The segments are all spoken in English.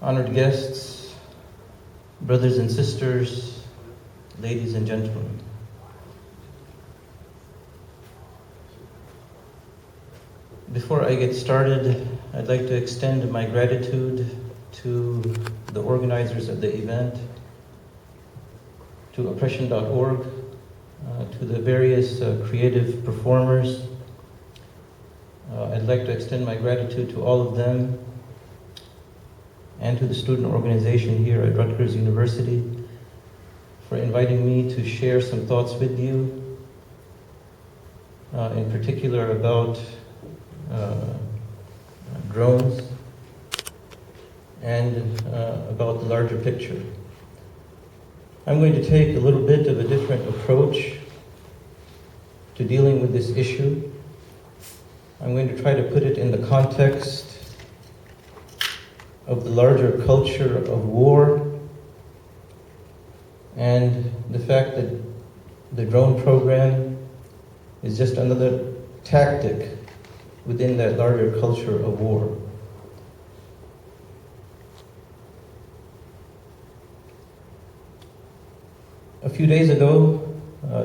honored guests, brothers and sisters, ladies and gentlemen. Before I get started, I'd like to extend my gratitude to the organizers of the event, to oppression.org, to the various creative performers. I'd like to extend my gratitude to all of them and to the student organization here at Rutgers University for inviting me to share some thoughts with you, in particular about drones and about the larger picture. I'm going to take a little bit of a different approach to dealing with this issue. I'm going to try to put it in the context of the larger culture of war and the fact that the drone program is just another tactic within that larger culture of war. A few days ago,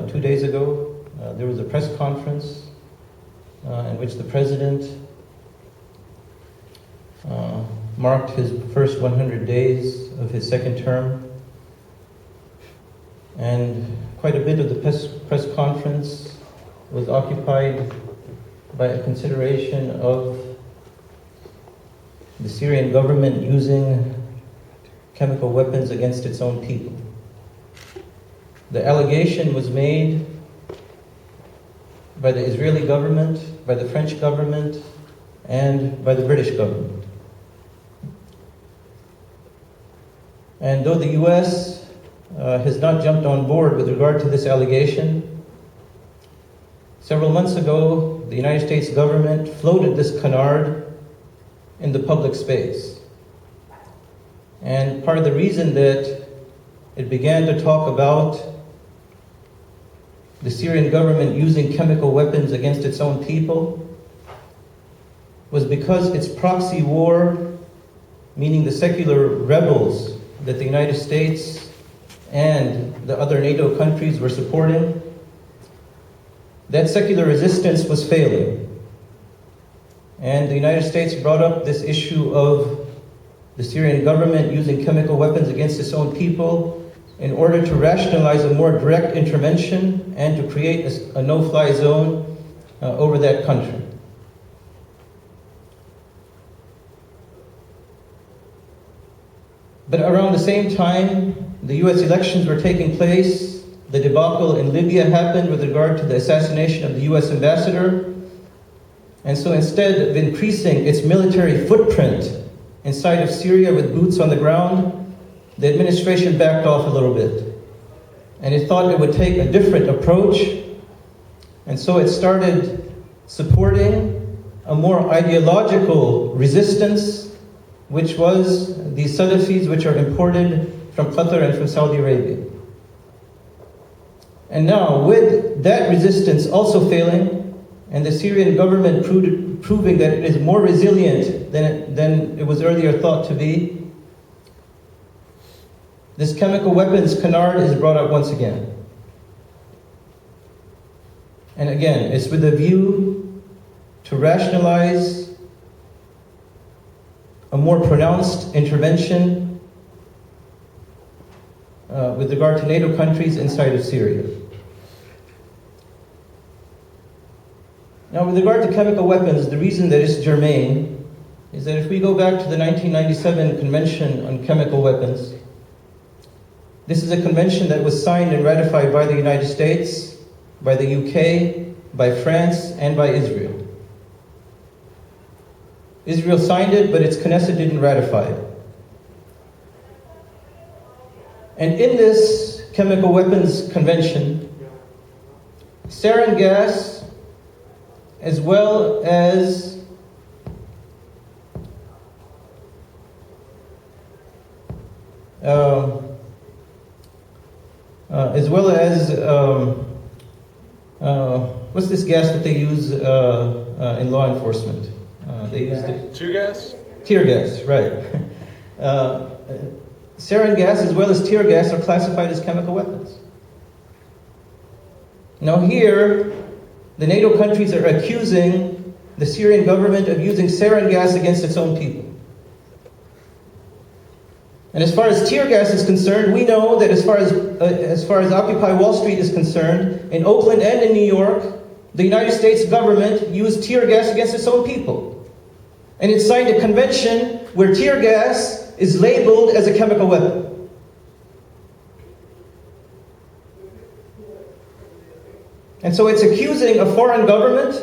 2 days ago, there was a press conference in which the president marked his first 100 days of his second term. And quite a bit of the press conference was occupied by a consideration of the Syrian government using chemical weapons against its own people. The allegation was made by the Israeli government, by the French government, and by the British government. And though the US has not jumped on board with regard to this allegation, several months ago, the United States government floated this canard in the public space. And part of the reason that it began to talk about the Syrian government using chemical weapons against its own people was because its proxy war, meaning the secular rebels that the United States and the other NATO countries were supporting, that secular resistance was failing. And the United States brought up this issue of the Syrian government using chemical weapons against its own people in order to rationalize a more direct intervention and to create a no-fly zone over that country. But around the same time, the US elections were taking place. The debacle in Libya happened with regard to the assassination of the US ambassador. And so instead of increasing its military footprint inside of Syria with boots on the ground, the administration backed off a little bit. And it thought it would take a different approach. And so it started supporting a more ideological resistance, which was the Salafis, which are imported from Qatar and from Saudi Arabia. And now, with that resistance also failing, and the Syrian government proving that it is more resilient than it was earlier thought to be, this chemical weapons canard is brought up once again. And again, it's with a view to rationalize a more pronounced intervention with regard to NATO countries inside of Syria. Now, with regard to chemical weapons, the reason that it's germane is that if we go back to the 1997 Convention on Chemical Weapons, this is a convention that was signed and ratified by the United States, by the UK, by France, and by Israel. Israel signed it, but its Knesset didn't ratify it. And in this chemical weapons convention, sarin gas, as well as what's this gas that they use in law enforcement? They use Tear gas? Tear gas, right. sarin gas as well as tear gas are classified as chemical weapons. Now here, the NATO countries are accusing the Syrian government of using sarin gas against its own people. And as far as tear gas is concerned, we know that as far as Occupy Wall Street is concerned, in Oakland and in New York, the United States government used tear gas against its own people. And it signed a convention where tear gas is labeled as a chemical weapon. And so it's accusing a foreign government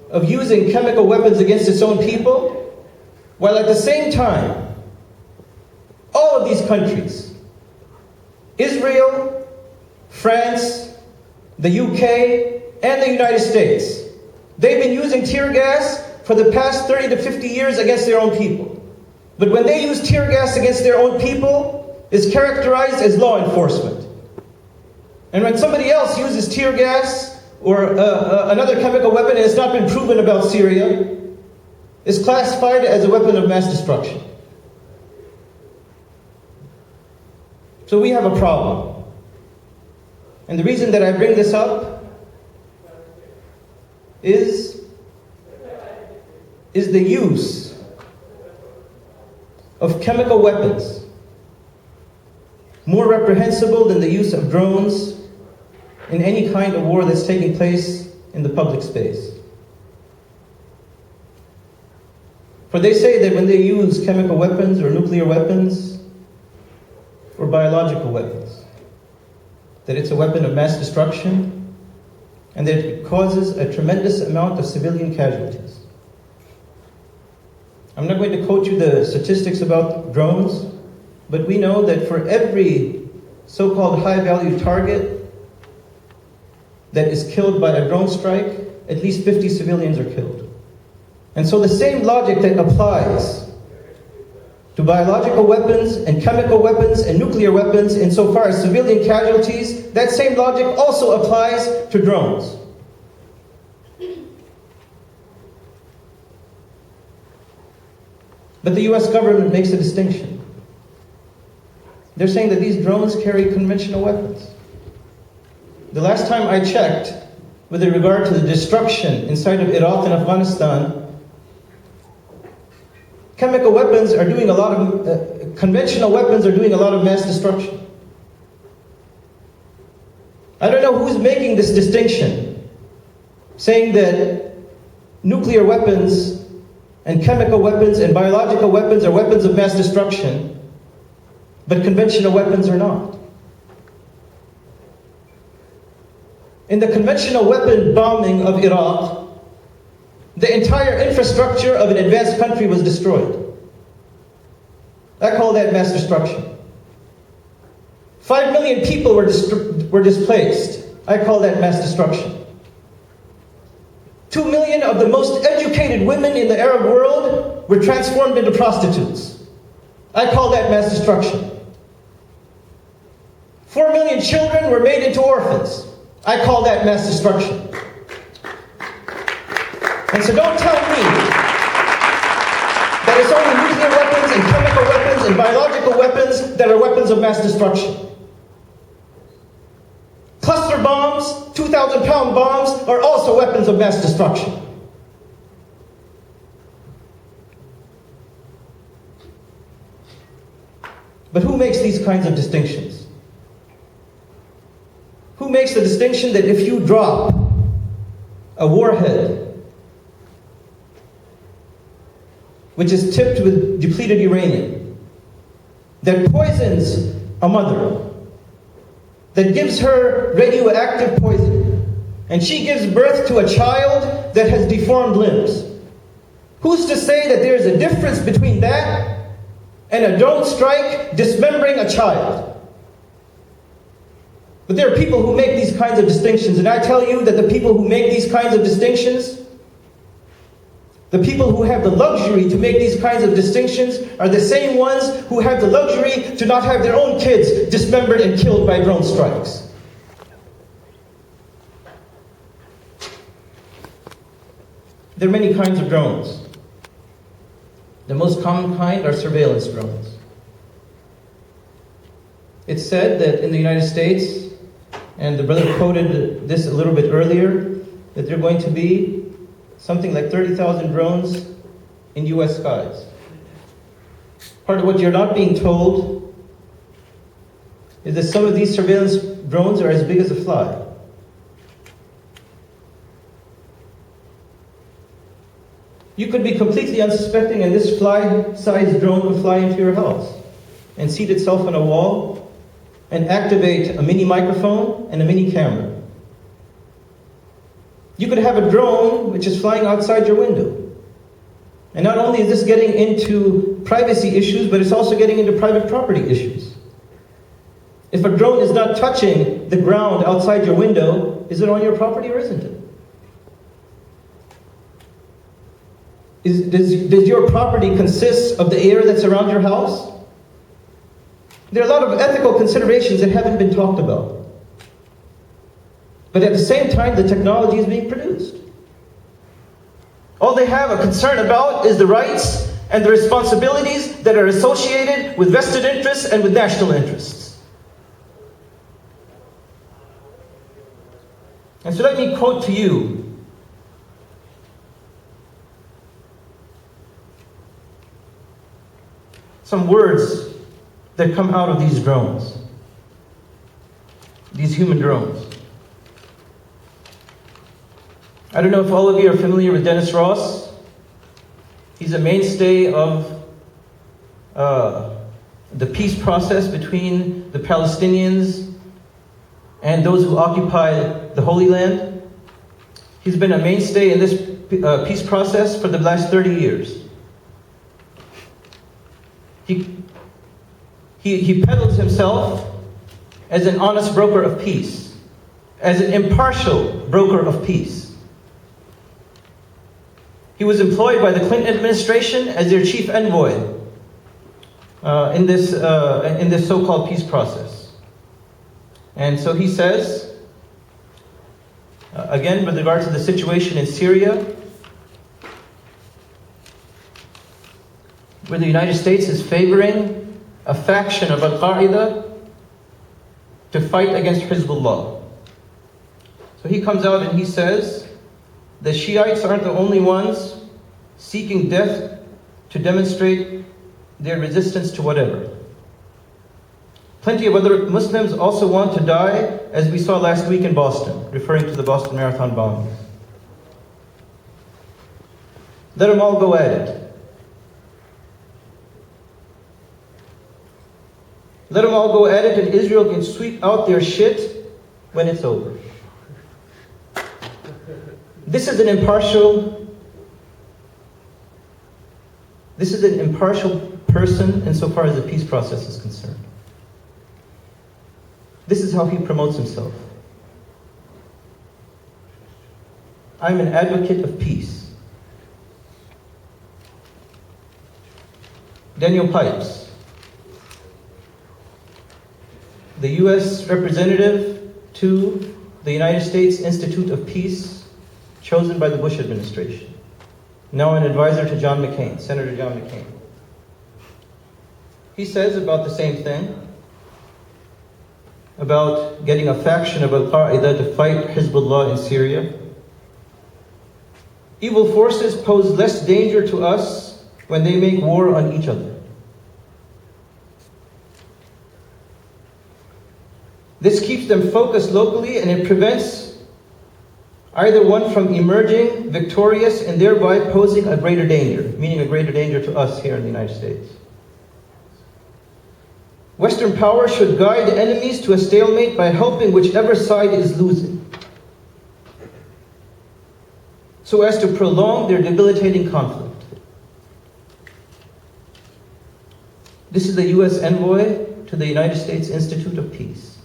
of using chemical weapons against its own people, while at the same time, all of these countries, Israel, France, the UK, and the United States, they've been using tear gas for the past 30 to 50 years against their own people. But when they use tear gas against their own people, it's characterized as law enforcement. And when somebody else uses tear gas or another chemical weapon and it's not been proven about Syria, it's classified as a weapon of mass destruction. So we have a problem. And the reason that I bring this up is the use of chemical weapons more reprehensible than the use of drones in any kind of war that's taking place in the public space. For they say that when they use chemical weapons or nuclear weapons or biological weapons, that it's a weapon of mass destruction and that it causes a tremendous amount of civilian casualties. I'm not going to quote you the statistics about drones, but we know that for every so-called high-value target that is killed by a drone strike, at least 50 civilians are killed. And so the same logic that applies to biological weapons and chemical weapons and nuclear weapons insofar as civilian casualties, that same logic also applies to drones. But the US government makes a distinction. They're saying that these drones carry conventional weapons. The last time I checked, with regard to the destruction inside of Iraq and Afghanistan, chemical weapons are doing a lot of, conventional weapons are doing a lot of mass destruction. I don't know who's making this distinction, saying that nuclear weapons and chemical weapons and biological weapons are weapons of mass destruction, but conventional weapons are not. In the conventional weapon bombing of Iraq, the entire infrastructure of an advanced country was destroyed. I call that mass destruction. 5 million people were displaced. I call that mass destruction. 2 million of the most educated women in the Arab world were transformed into prostitutes. I call that mass destruction. 4 million children were made into orphans. I call that mass destruction. And so don't tell me that it's only nuclear weapons and chemical weapons and biological weapons that are weapons of mass destruction. Cluster bombs, 2,000-pound bombs, are also weapons of mass destruction. But who makes these kinds of distinctions? Who makes the distinction that if you drop a warhead which is tipped with depleted uranium, that poisons a mother, that gives her radioactive poison, and she gives birth to a child that has deformed limbs, who's to say that there's a difference between that and a drone strike dismembering a child? But there are people who make these kinds of distinctions, and I tell you that the people who make these kinds of distinctions, the people who have the luxury to make these kinds of distinctions, are the same ones who have the luxury to not have their own kids dismembered and killed by drone strikes. There are many kinds of drones. The most common kind are surveillance drones. It's said that in the United States, and the brother quoted this a little bit earlier, that there are going to be something like 30,000 drones in US skies. Part of what you're not being told is that some of these surveillance drones are as big as a fly. You could be completely unsuspecting and this fly-sized drone could fly into your house and seat itself on a wall and activate a mini microphone and a mini camera. You could have a drone which is flying outside your window. And not only is this getting into privacy issues, but it's also getting into private property issues. If a drone is not touching the ground outside your window, is it on your property or isn't it? Does your property consist of the air that's around your house? There are a lot of ethical considerations that haven't been talked about. But at the same time, the technology is being produced. All they have a concern about is the rights and the responsibilities that are associated with vested interests and with national interests. And so let me quote to you some words that come out of these drones, these human drones. I don't know if all of you are familiar with Dennis Ross. He's a mainstay of the peace process between the Palestinians and those who occupy the Holy Land. He's been a mainstay in this peace process for the last 30 years. He peddles himself as an honest broker of peace, as an impartial broker of peace. He was employed by the Clinton administration as their chief envoy in this so-called peace process. And so he says, again, with regard to the situation in Syria, where the United States is favoring a faction of Al-Qaeda to fight against Hezbollah. So he comes out and he says, the Shiites aren't the only ones seeking death to demonstrate their resistance to whatever. Plenty of other Muslims also want to die, as we saw last week in Boston, referring to the Boston Marathon bombings. Let them all go at it. Let them all go at it, and Israel can sweep out their shit when it's over. This is an impartial person insofar as the peace process is concerned. This is how he promotes himself. I'm an advocate of peace. Daniel Pipes, the U.S. representative to the United States Institute of Peace, chosen by the Bush administration, now an advisor to John McCain, Senator John McCain. He says about the same thing, about getting a faction of Al-Qaeda to fight Hezbollah in Syria. Evil forces pose less danger to us when they make war on each other. This keeps them focused locally, and it prevents either one from emerging victorious and thereby posing a greater danger, meaning a greater danger to us here in the United States. Western power should guide enemies to a stalemate by helping whichever side is losing, so as to prolong their debilitating conflict. This is the U.S. envoy to the United States Institute of Peace.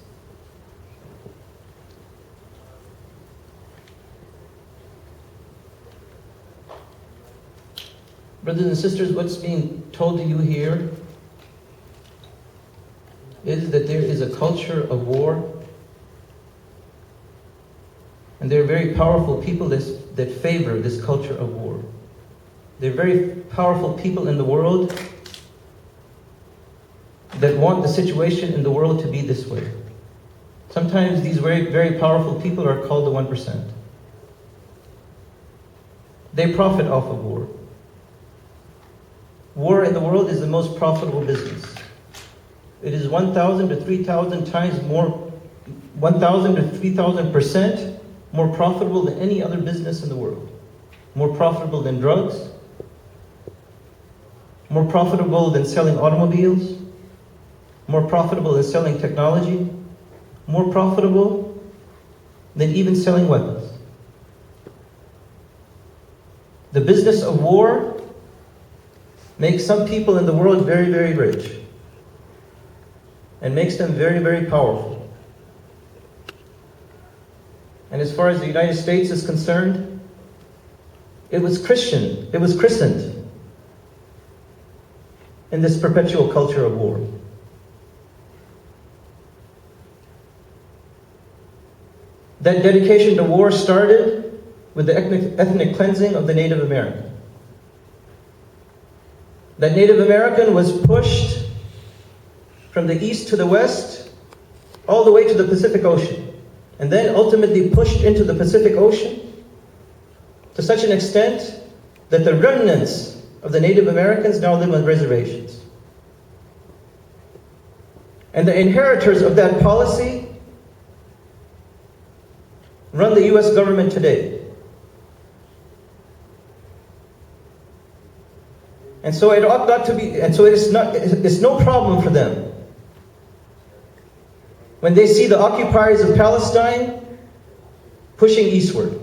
Brothers and sisters, what's being told to you here is that there is a culture of war, and there are very powerful people that favor this culture of war. There are very powerful people in the world that want the situation in the world to be this way. Sometimes these very, very powerful people are called the 1%. They profit off of war. War in the world is the most profitable business. It is 1,000 to 3,000 times more, 1,000 to 3,000% more profitable than any other business in the world. More profitable than drugs, more profitable than selling automobiles, more profitable than selling technology, more profitable than even selling weapons. The business of war makes some people in the world very, very rich and makes them very, very powerful. And as far as the United States is concerned, it was christened in this perpetual culture of war. That dedication to war started with the ethnic cleansing of the Native American. That Native American was pushed from the east to the west, all the way to the Pacific Ocean, and then ultimately pushed into the Pacific Ocean to such an extent that the remnants of the Native Americans now live on reservations. And the inheritors of that policy run the US government today. And so it ought not to be, and so it's no problem for them when they see the occupiers of Palestine pushing eastward.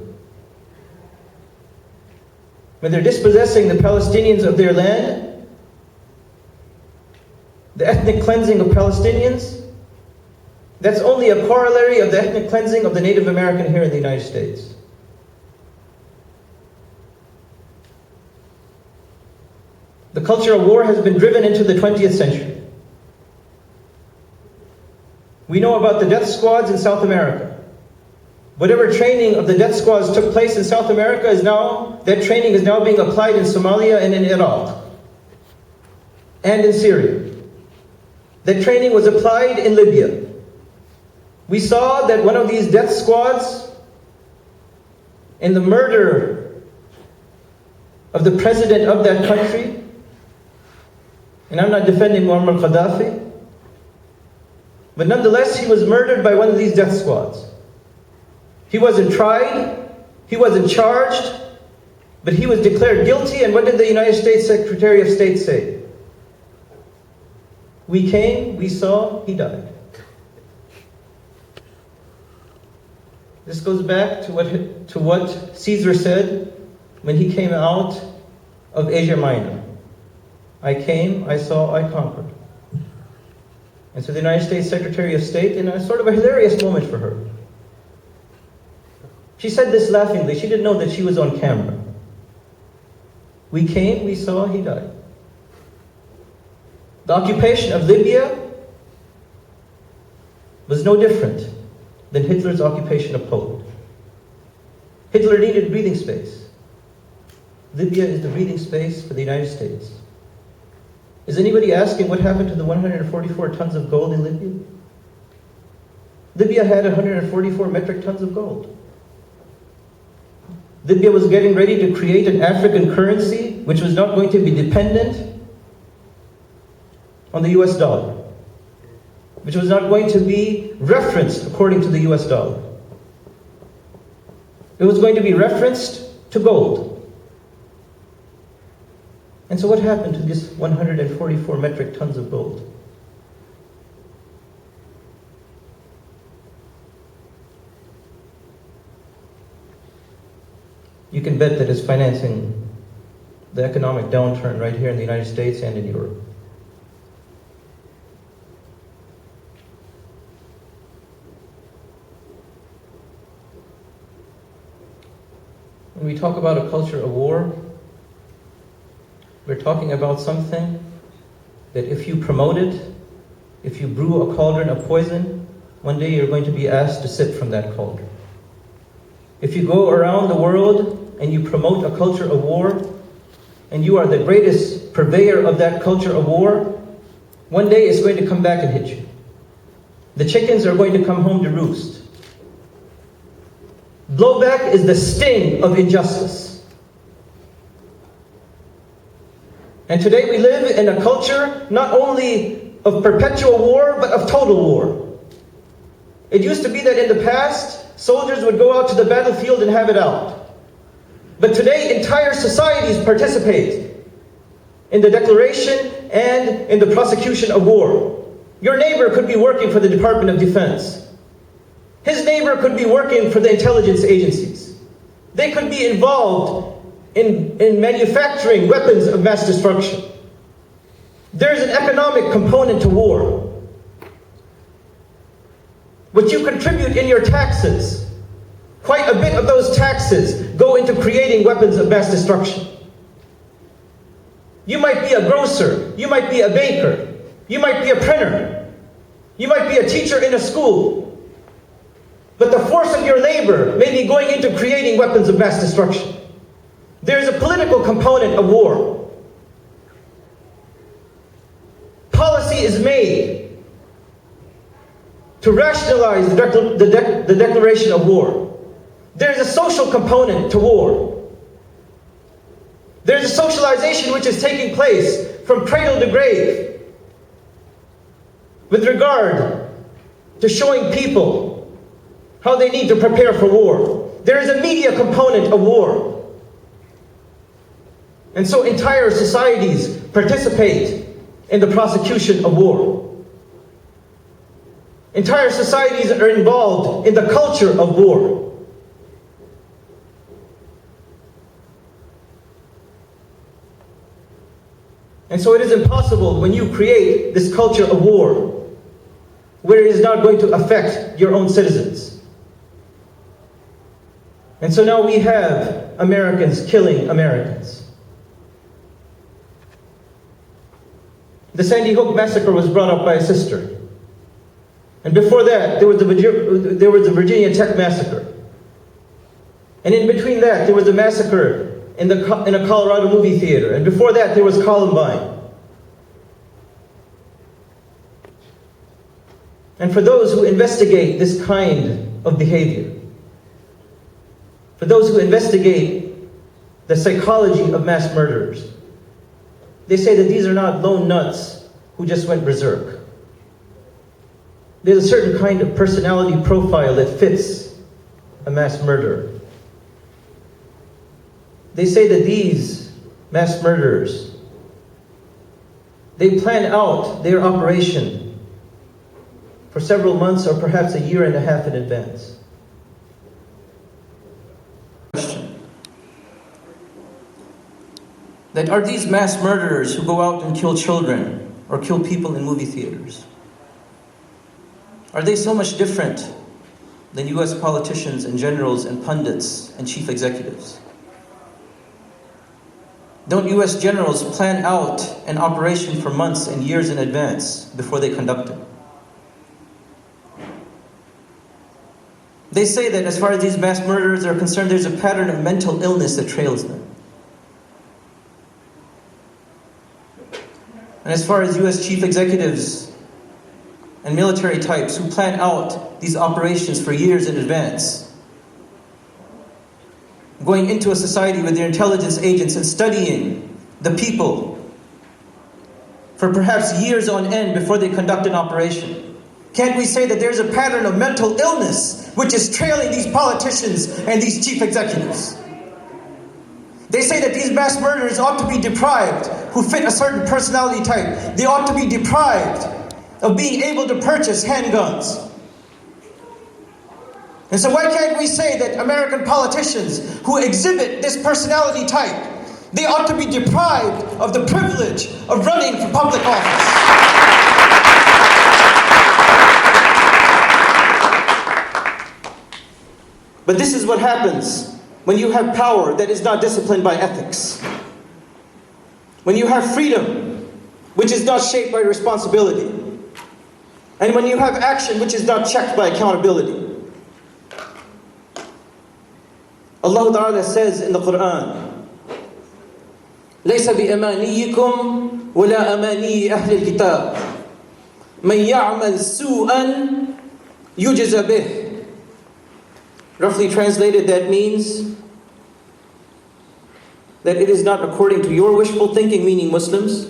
When they're dispossessing the Palestinians of their land, the ethnic cleansing of Palestinians, that's only a corollary of the ethnic cleansing of the Native American here in the United States. The culture of war has been driven into the 20th century. We know about the death squads in South America. Whatever training of the death squads took place in South America that training is now being applied in Somalia and in Iraq and in Syria. That training was applied in Libya. We saw that one of these death squads, in the murder of the president of that country, and I'm not defending Muammar Gaddafi, but nonetheless he was murdered by one of these death squads. He wasn't tried, he wasn't charged, but he was declared guilty, and what did the United States Secretary of State say? We came, we saw, he died. This goes back to what Caesar said when he came out of Asia Minor. I came, I saw, I conquered. And so the United States Secretary of State, in a sort of a hilarious moment for her, she said this laughingly. She didn't know that she was on camera. We came, we saw, he died. The occupation of Libya was no different than Hitler's occupation of Poland. Hitler needed breathing space. Libya is the breathing space for the United States. Is anybody asking what happened to the 144 tons of gold in Libya? Libya had 144 metric tons of gold. Libya was getting ready to create an African currency which was not going to be dependent on the US dollar, which was not going to be referenced according to the US dollar. It was going to be referenced to gold. And so what happened to this 144 metric tons of gold? You can bet that it's financing the economic downturn right here in the United States and in Europe. When we talk about a culture of war, we're talking about something that if you promote it, if you brew a cauldron of poison, one day you're going to be asked to sip from that cauldron. If you go around the world and you promote a culture of war, and you are the greatest purveyor of that culture of war, one day it's going to come back and hit you. The chickens are going to come home to roost. Blowback is the sting of injustice. And today we live in a culture not only of perpetual war, but of total war. It used to be that in the past, soldiers would go out to the battlefield and have it out. But today, entire societies participate in the declaration and in the prosecution of war. Your neighbor could be working for the Department of Defense. His neighbor could be working for the intelligence agencies. They could be involved in manufacturing weapons of mass destruction. There's an economic component to war. What you contribute in your taxes, quite a bit of those taxes go into creating weapons of mass destruction. You might be a grocer, you might be a baker, you might be a printer, you might be a teacher in a school, but the force of your labor may be going into creating weapons of mass destruction. There's a political component of war. Policy is made to rationalize the declaration of war. There's a social component to war. There's a socialization which is taking place from cradle to grave with regard to showing people how they need to prepare for war. There is a media component of war. And so entire societies participate in the prosecution of war. Entire societies are involved in the culture of war. And so it is impossible when you create this culture of war where it is not going to affect your own citizens. And so now we have Americans killing Americans. The Sandy Hook massacre was brought up by a sister. And before that, there was the Virginia Tech massacre. And in between that, there was a massacre in a Colorado movie theater. And before that, there was Columbine. And for those who investigate this kind of behavior, for those who investigate the psychology of mass murderers, they say that these are not lone nuts who just went berserk. There's a certain kind of personality profile that fits a mass murderer. They say that these mass murderers, they plan out their operation for several months or perhaps a year and a half in advance. That are these mass murderers who go out and kill children or kill people in movie theaters, are they so much different than US politicians and generals and pundits and chief executives? Don't US generals plan out an operation for months and years in advance before they conduct it? They say that as far as these mass murderers are concerned, there's a pattern of mental illness that trails them. And as far as US chief executives and military types who plan out these operations for years in advance, going into a society with their intelligence agents and studying the people for perhaps years on end before they conduct an operation, can't we say that there's a pattern of mental illness which is trailing these politicians and these chief executives? They say that these mass murderers ought to be deprived, who fit a certain personality type. They ought to be deprived of being able to purchase handguns. And so why can't we say that American politicians who exhibit this personality type, they ought to be deprived of the privilege of running for public office? But this is what happens when you have power that is not disciplined by ethics. When you have freedom, which is not shaped by responsibility. And when you have action which is not checked by accountability. Allah Ta'ala says in the Quran, لَيْسَ بِأَمَانِيِّكُمْ وَلَا أَمَانِيِّ أَهْلِ الْكِتَابِ مَنْ يَعْمَلْ سُوءًا يُجْزَ بِهِ. Roughly translated, that means that it is not according to your wishful thinking, meaning Muslims,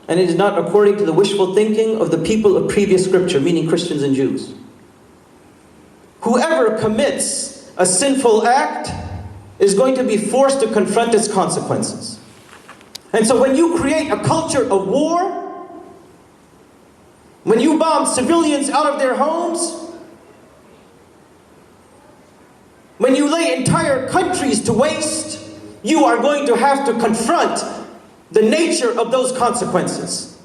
and it is not according to the wishful thinking of the people of previous scripture, meaning Christians and Jews. Whoever commits a sinful act is going to be forced to confront its consequences. And so when you create a culture of war, when you bomb civilians out of their homes, when you lay entire countries to waste, you are going to have to confront the nature of those consequences.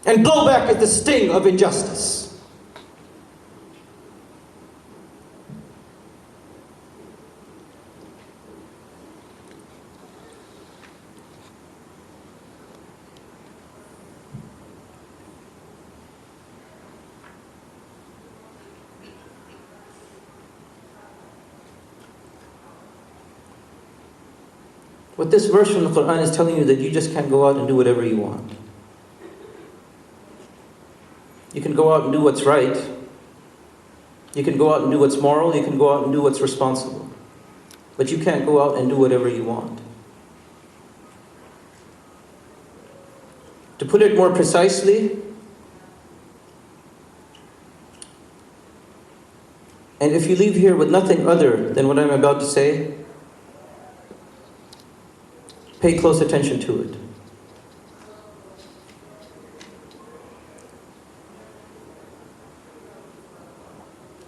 And blowback is the sting of injustice. What this verse from the Quran is telling you, that you just can't go out and do whatever you want. You can go out and do what's right. You can go out and do what's moral. You can go out and do what's responsible. But you can't go out and do whatever you want. To put it more precisely, and if you leave here with nothing other than what I'm about to say, pay close attention to it.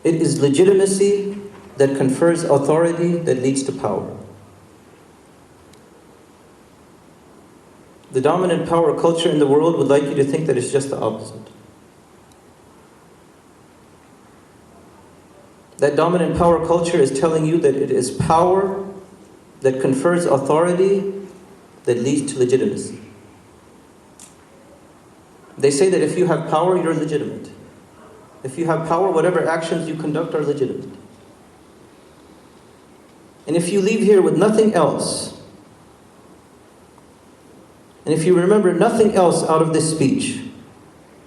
It is legitimacy that confers authority that leads to power. The dominant power culture in the world would like you to think that it's just the opposite. That dominant power culture is telling you that it is power that confers authority that leads to legitimacy. They say that if you have power, you're legitimate. If you have power, whatever actions you conduct are legitimate. And if you leave here with nothing else, and if you remember nothing else out of this speech,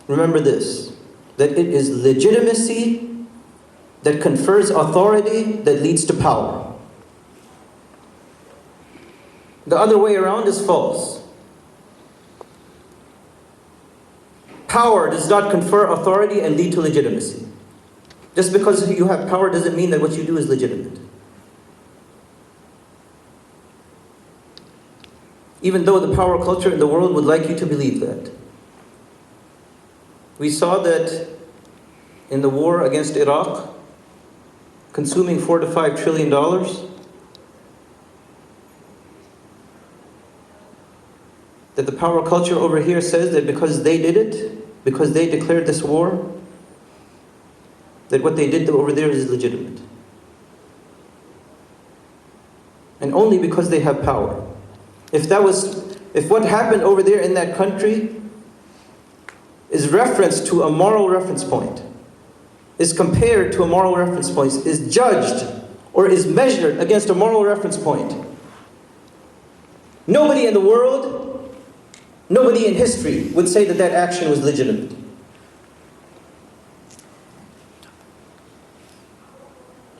remember this, that it is legitimacy that confers authority that leads to power. The other way around is false. Power does not confer authority and lead to legitimacy. Just because you have power doesn't mean that what you do is legitimate. Even though the power culture in the world would like you to believe that. We saw that in the war against Iraq, consuming $4 to $5 trillion, that the power culture over here says that because they did it, because they declared this war, that what they did over there is legitimate. And only because they have power. If what happened over there in that country is referenced to a moral reference point, is compared to a moral reference point, is judged or is measured against a moral reference point, nobody in the world, nobody in history would say that that action was legitimate.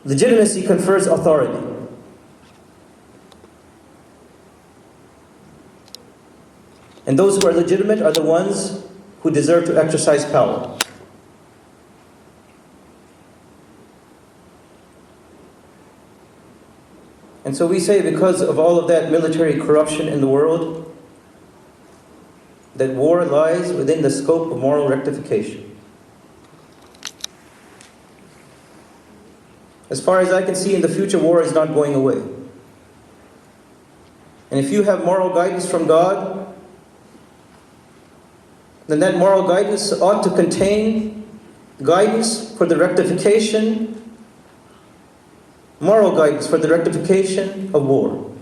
Legitimacy confers authority. And those who are legitimate are the ones who deserve to exercise power. And so we say, because of all of that military corruption in the world, that war lies within the scope of moral rectification. As far as I can see, in the future, war is not going away. And if you have moral guidance from God, then that moral guidance ought to contain guidance for the rectification, moral guidance for the rectification of war.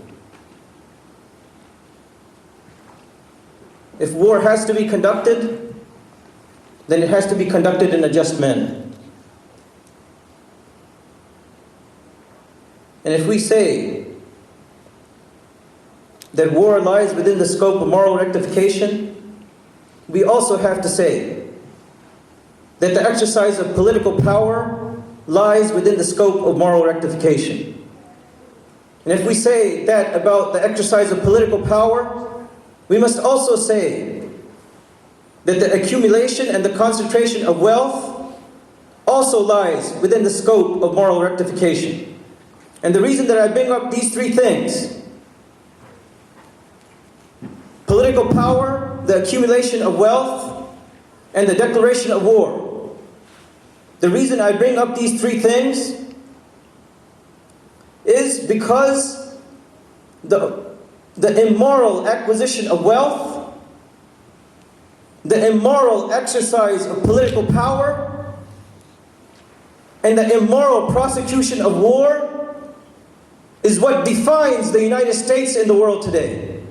If war has to be conducted, then it has to be conducted in a just manner. And if we say that war lies within the scope of moral rectification, we also have to say that the exercise of political power lies within the scope of moral rectification. And if we say that about the exercise of political power, we must also say that the accumulation and the concentration of wealth also lies within the scope of moral rectification. And the reason that I bring up these three things, political power, the accumulation of wealth, and the declaration of war, the reason I bring up these three things is because the immoral acquisition of wealth, the immoral exercise of political power, and the immoral prosecution of war is what defines the United States in the world today.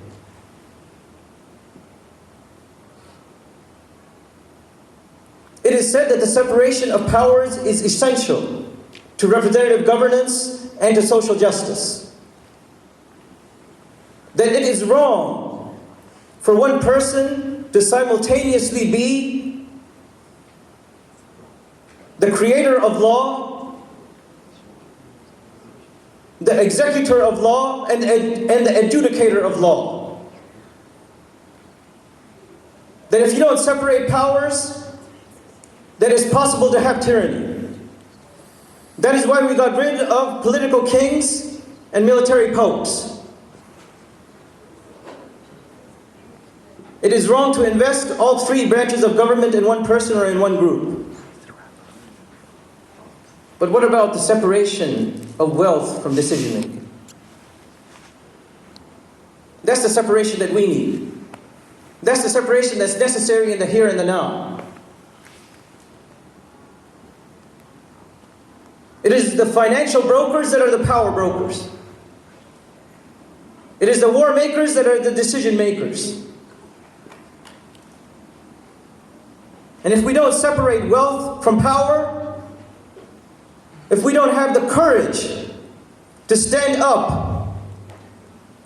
It is said that the separation of powers is essential to representative governance and to social justice. That it is wrong for one person to simultaneously be the creator of law, the executor of law, and the adjudicator of law. That if you don't separate powers, that it's possible to have tyranny. That is why we got rid of political kings and military popes. It is wrong to invest all three branches of government in one person or in one group. But what about the separation of wealth from decision making? That's the separation that we need. That's the separation that's necessary in the here and the now. It is the financial brokers that are the power brokers. It is the war makers that are the decision makers. And if we don't separate wealth from power, if we don't have the courage to stand up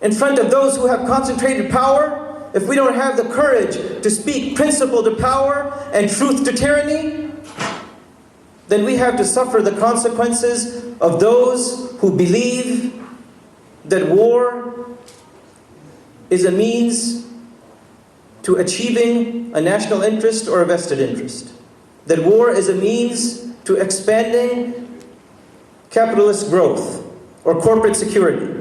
in front of those who have concentrated power, if we don't have the courage to speak principle to power and truth to tyranny, then we have to suffer the consequences of those who believe that war is a means to achieving a national interest or a vested interest. That war is a means to expanding capitalist growth or corporate security.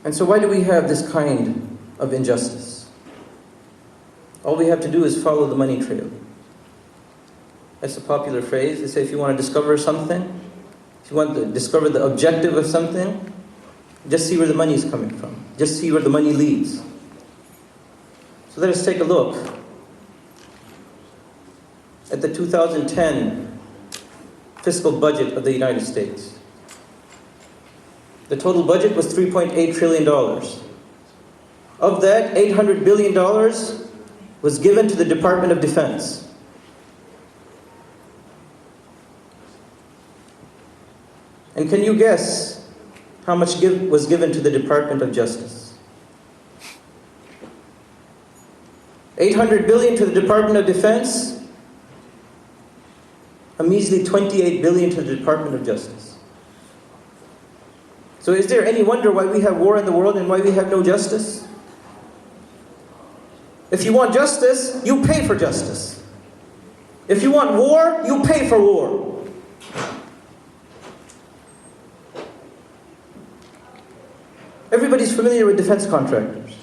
And so why do we have this kind of injustice? All we have to do is follow the money trail. That's a popular phrase. They say if you want to discover something, if you want to discover the objective of something, just see where the money is coming from. Just see where the money leads. So let us take a look at the 2010 fiscal budget of the United States. The total budget was $3.8 trillion. Of that, $800 billion was given to the Department of Defense. And can you guess how much was given to the Department of Justice? $800 billion to the Department of Defense, a measly $28 billion to the Department of Justice. So is there any wonder why we have war in the world and why we have no justice? If you want justice, you pay for justice. If you want war, you pay for war. Everybody's familiar with defense contractors.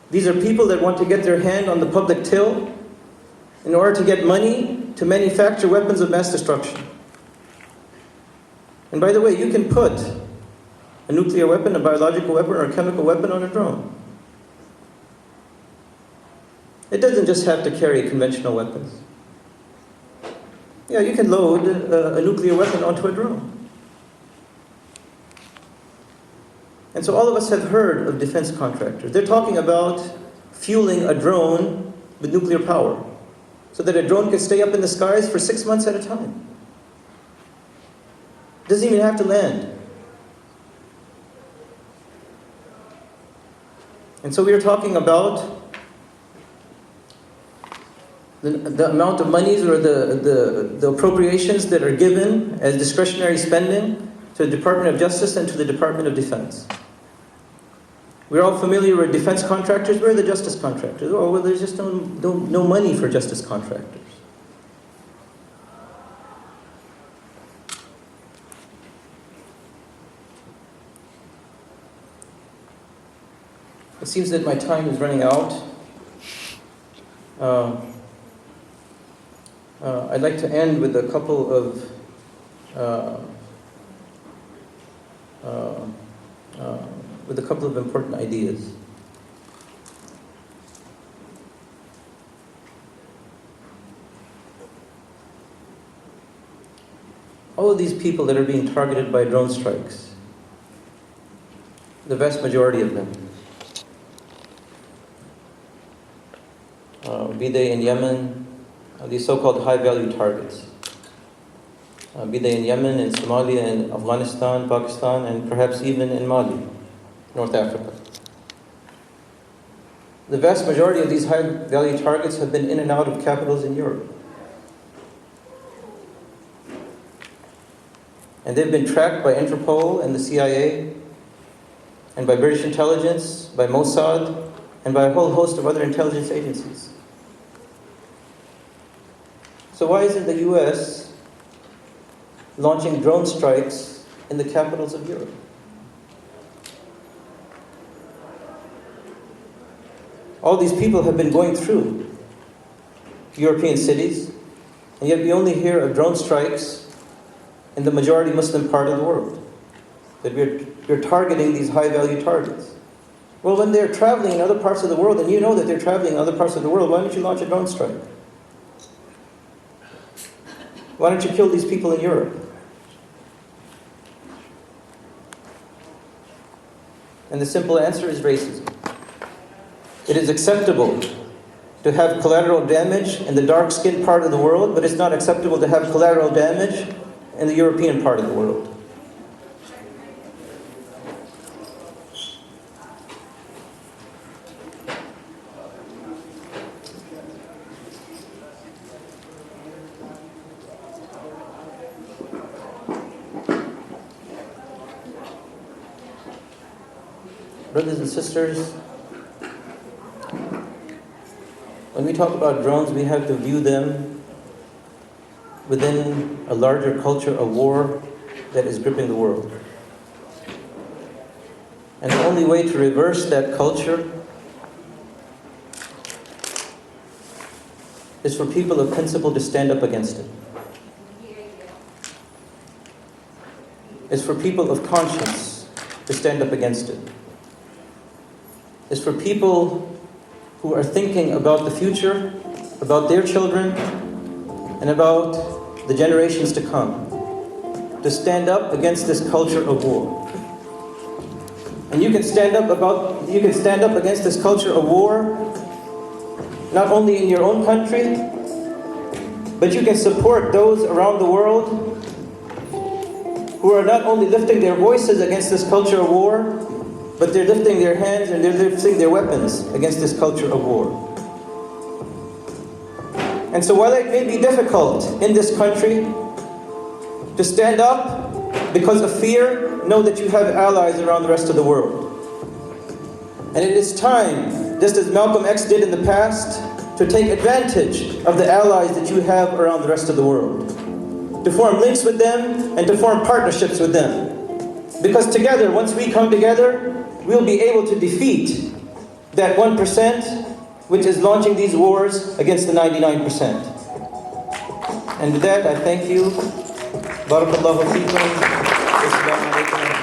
These are people that want to get their hand on the public till in order to get money to manufacture weapons of mass destruction. And by the way, you can put a nuclear weapon, a biological weapon, or a chemical weapon on a drone. It doesn't just have to carry conventional weapons. Yeah, you can load a nuclear weapon onto a drone. And so all of us have heard of defense contractors. They're talking about fueling a drone with nuclear power so that a drone can stay up in the skies for 6 months at a time. Doesn't even have to land. And so we are talking about the amount of monies or the appropriations that are given as discretionary spending to the Department of Justice and to the Department of Defense. We're all familiar with defense contractors. Where are the justice contractors? Oh, well, there's just no money for justice contractors. It seems that my time is running out. I'd like to end with a couple of important ideas. All of these people that are being targeted by drone strikes, the vast majority of them, be they in Yemen, these so-called high-value targets, be they in Yemen, in Somalia, in Afghanistan, Pakistan, and perhaps even in Mali, North Africa. The vast majority of these high-value targets have been in and out of capitals in Europe. And they've been tracked by Interpol and the CIA, and by British intelligence, by Mossad, and by a whole host of other intelligence agencies. So why isn't the US launching drone strikes in the capitals of Europe? All these people have been going through European cities, and yet we only hear of drone strikes in the majority Muslim part of the world. That we're targeting these high-value targets. Well, when they're traveling in other parts of the world, and you know that they're traveling in other parts of the world, why don't you launch a drone strike? Why don't you kill these people in Europe? And the simple answer is racism. It is acceptable to have collateral damage in the dark-skinned part of the world, but it's not acceptable to have collateral damage in the European part of the world. Brothers and sisters, when we talk about drones, we have to view them within a larger culture of war that is gripping the world. And the only way to reverse that culture is for people of principle to stand up against it. It's for people of conscience to stand up against it. It's for people who are thinking about the future, about their children, and about the generations to come, to stand up against this culture of war. And you can stand up against this culture of war, not only in your own country, but you can support those around the world who are not only lifting their voices against this culture of war, but they're lifting their hands and they're lifting their weapons against this culture of war. And so while it may be difficult in this country to stand up because of fear, know that you have allies around the rest of the world. And it is time, just as Malcolm X did in the past, to take advantage of the allies that you have around the rest of the world, to form links with them and to form partnerships with them. Because together, once we come together, we'll be able to defeat that 1% which is launching these wars against the 99%. And with that, I thank you. Barakallahu feekum. Assalamu alaikum.